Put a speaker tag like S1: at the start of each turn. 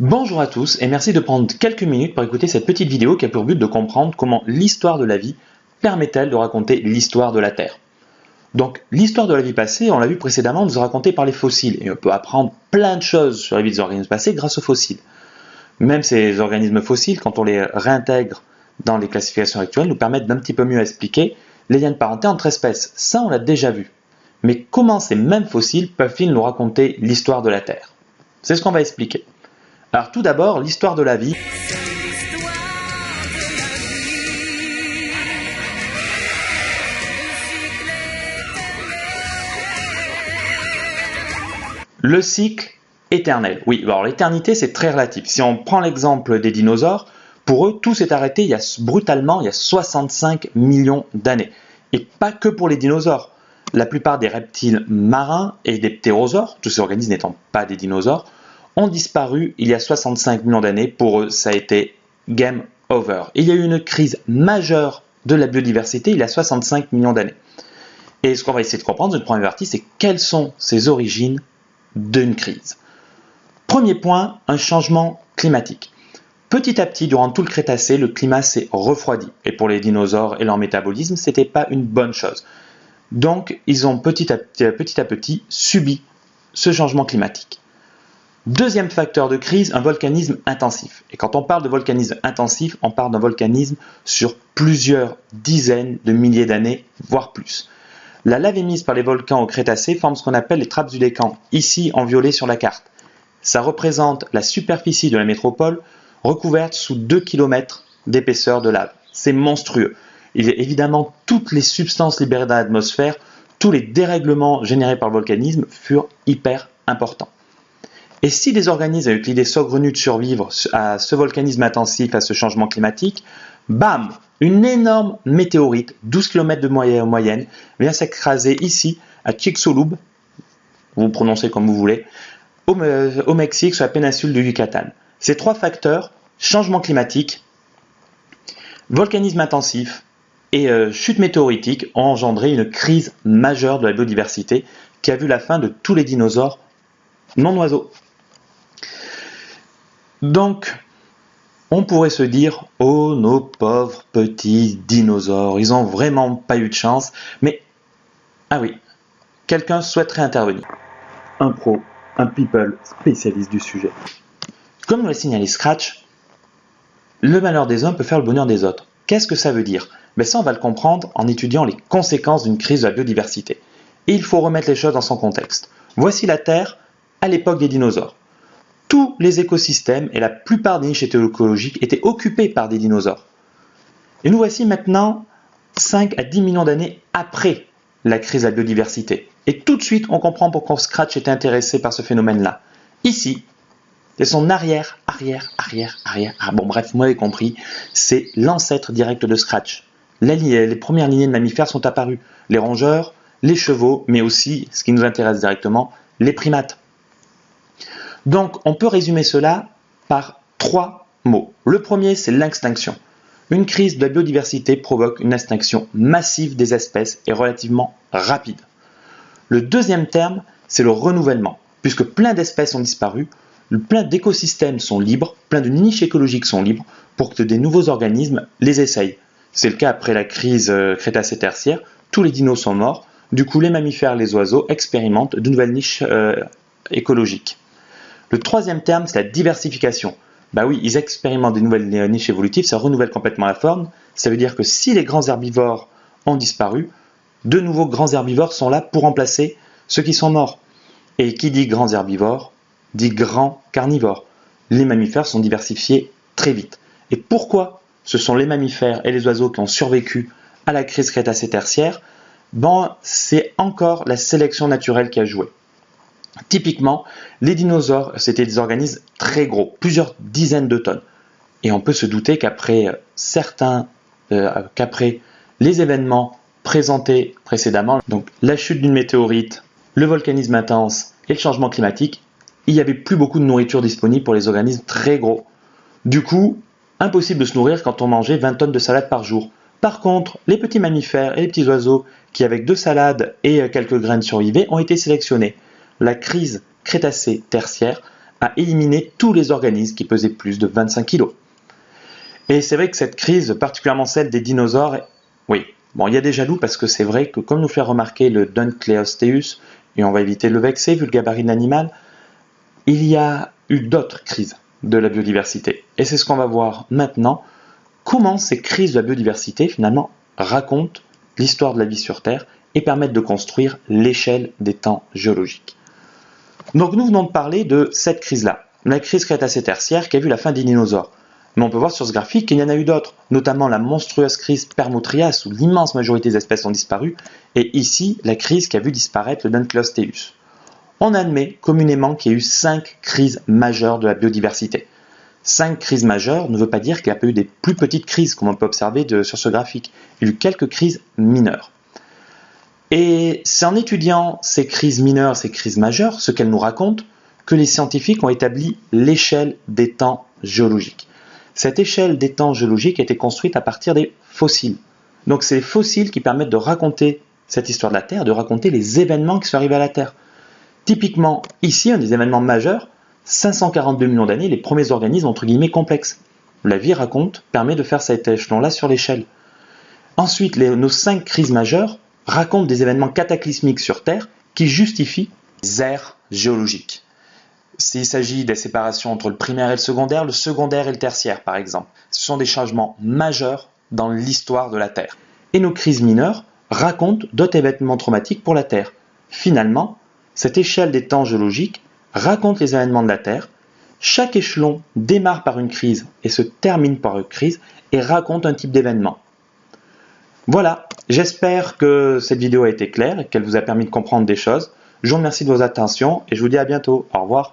S1: Bonjour à tous et merci de prendre quelques minutes pour écouter cette petite vidéo qui a pour but de comprendre comment l'histoire de la vie permet-elle de raconter l'histoire de la Terre. Donc l'histoire de la vie passée, on l'a vu précédemment, nous est racontée par les fossiles et on peut apprendre plein de choses sur la vie des organismes passés grâce aux fossiles. Même ces organismes fossiles, quand on les réintègre dans les classifications actuelles, nous permettent d'un petit peu mieux expliquer les liens de parenté entre espèces. Ça, on l'a déjà vu. Mais comment ces mêmes fossiles peuvent-ils nous raconter l'histoire de la Terre? C'est ce qu'on va expliquer. Alors tout d'abord, l'histoire de la vie. Le cycle éternel. Oui, alors l'éternité c'est très relatif. Si on prend l'exemple des dinosaures, pour eux tout s'est arrêté brutalement il y a 65 millions d'années. Et pas que pour les dinosaures. La plupart des reptiles marins et des ptérosaures, tous ces organismes n'étant pas des dinosaures, ont disparu il y a 65 millions d'années. Pour eux, ça a été game over. Il y a eu une crise majeure de la biodiversité il y a 65 millions d'années. Et ce qu'on va essayer de comprendre dans une première partie, c'est quelles sont ces origines d'une crise. Premier point, un changement climatique. Petit à petit, durant tout le Crétacé, le climat s'est refroidi. Et pour les dinosaures et leur métabolisme, ce n'était pas une bonne chose. Donc, ils ont petit à petit subi ce changement climatique. Deuxième facteur de crise, un volcanisme intensif. Et quand on parle de volcanisme intensif, on parle d'un volcanisme sur plusieurs dizaines de milliers d'années, voire plus. La lave émise par les volcans au Crétacé forme ce qu'on appelle les trappes du Descamps, ici en violet sur la carte. Ça représente la superficie de la métropole recouverte sous 2 km d'épaisseur de lave. C'est monstrueux. Il y a évidemment toutes les substances libérées dans l'atmosphère, tous les dérèglements générés par le volcanisme furent hyper importants. Et si des organismes avaient eu l'idée saugrenue de survivre à ce volcanisme intensif, à ce changement climatique, bam, une énorme météorite, 12 km de moyenne, vient s'écraser ici, à Chicxulub, vous prononcez comme vous voulez, au Mexique, sur la péninsule du Yucatan. Ces trois facteurs, changement climatique, volcanisme intensif et chute météoritique, ont engendré une crise majeure de la biodiversité qui a vu la fin de tous les dinosaures non oiseaux. Donc, on pourrait se dire « Oh, nos pauvres petits dinosaures, ils n'ont vraiment pas eu de chance. » Mais, ah oui, quelqu'un souhaiterait intervenir. Un pro, un people spécialiste du sujet. Comme nous l'a signalé Scratch, le malheur des uns peut faire le bonheur des autres. Qu'est-ce que ça veut dire? Ben ça, on va le comprendre en étudiant les conséquences d'une crise de la biodiversité. Et il faut remettre les choses dans son contexte. Voici la Terre à l'époque des dinosaures. Tous les écosystèmes et la plupart des niches écologiques étaient occupés par des dinosaures. Et nous voici maintenant 5 à 10 millions d'années après la crise de la biodiversité. Et tout de suite, on comprend pourquoi Scratch était intéressé par ce phénomène-là. Ici, c'est son arrière. Bon bref, vous m'avez compris, c'est l'ancêtre direct de Scratch. Les premières lignées de mammifères sont apparues. Les rongeurs, les chevaux, mais aussi, ce qui nous intéresse directement, les primates. Donc, on peut résumer cela par 3 mots. Le premier, c'est l'extinction. Une crise de la biodiversité provoque une extinction massive des espèces et relativement rapide. Le deuxième terme, c'est le renouvellement. Puisque plein d'espèces ont disparu, plein d'écosystèmes sont libres, plein de niches écologiques sont libres pour que des nouveaux organismes les essayent. C'est le cas après la crise Crétacé-Tertiaire, tous les dinos sont morts, du coup les mammifères et les oiseaux expérimentent de nouvelles niches écologiques. Le troisième terme, c'est la diversification. Bah oui, ils expérimentent des nouvelles niches évolutives, ça renouvelle complètement la faune. Ça veut dire que si les grands herbivores ont disparu, de nouveaux grands herbivores sont là pour remplacer ceux qui sont morts. Et qui dit grands herbivores, dit grands carnivores. Les mammifères sont diversifiés très vite. Et pourquoi ce sont les mammifères et les oiseaux qui ont survécu à la crise Crétacé-Tertiaire? Ben, c'est encore la sélection naturelle qui a joué. Typiquement, les dinosaures, c'était des organismes très gros, plusieurs dizaines de tonnes. Et on peut se douter qu'après les événements présentés précédemment, donc la chute d'une météorite, le volcanisme intense et le changement climatique, il n'y avait plus beaucoup de nourriture disponible pour les organismes très gros. Du coup, impossible de se nourrir quand on mangeait 20 tonnes de salade par jour. Par contre, les petits mammifères et les petits oiseaux qui, avec 2 salades et quelques graines survivaient, ont été sélectionnés. La crise Crétacé-Tertiaire a éliminé tous les organismes qui pesaient plus de 25 kg. Et c'est vrai que cette crise, particulièrement celle des dinosaures, oui, bon, il y a des jaloux parce que c'est vrai que comme nous fait remarquer le Dunkleosteus, et on va éviter de le vexer vu le gabarit de l'animal, il y a eu d'autres crises de la biodiversité. Et c'est ce qu'on va voir maintenant, comment ces crises de la biodiversité finalement racontent l'histoire de la vie sur Terre et permettent de construire l'échelle des temps géologiques. Donc nous venons de parler de cette crise-là, la crise Crétacé-Tertiaire qui a vu la fin des dinosaures. Mais on peut voir sur ce graphique qu'il y en a eu d'autres, notamment la monstrueuse crise Permo-Trias où l'immense majorité des espèces ont disparu, et ici la crise qui a vu disparaître le Dunkleosteus. On admet communément qu'il y a eu 5 crises majeures de la biodiversité. 5 crises majeures ne veut pas dire qu'il n'y a pas eu des plus petites crises, comme on peut observer sur ce graphique. Il y a eu quelques crises mineures. Et c'est en étudiant ces crises mineures, ces crises majeures, ce qu'elles nous racontent, que les scientifiques ont établi l'échelle des temps géologiques. Cette échelle des temps géologiques a été construite à partir des fossiles. Donc c'est les fossiles qui permettent de raconter cette histoire de la Terre, de raconter les événements qui sont arrivés à la Terre. Typiquement, ici, un des événements majeurs, 542 millions d'années, les premiers organismes entre guillemets complexes. La vie permet de faire cet échelon-là sur l'échelle. Ensuite, nos 5 crises majeures racontent des événements cataclysmiques sur Terre qui justifient les ères géologiques. S'il s'agit des séparations entre le primaire et le secondaire et le tertiaire par exemple. Ce sont des changements majeurs dans l'histoire de la Terre. Et nos crises mineures racontent d'autres événements traumatiques pour la Terre. Finalement, cette échelle des temps géologiques raconte les événements de la Terre. Chaque échelon démarre par une crise et se termine par une crise et raconte un type d'événement. Voilà, j'espère que cette vidéo a été claire et qu'elle vous a permis de comprendre des choses. Je vous remercie de vos attentions et je vous dis à bientôt. Au revoir.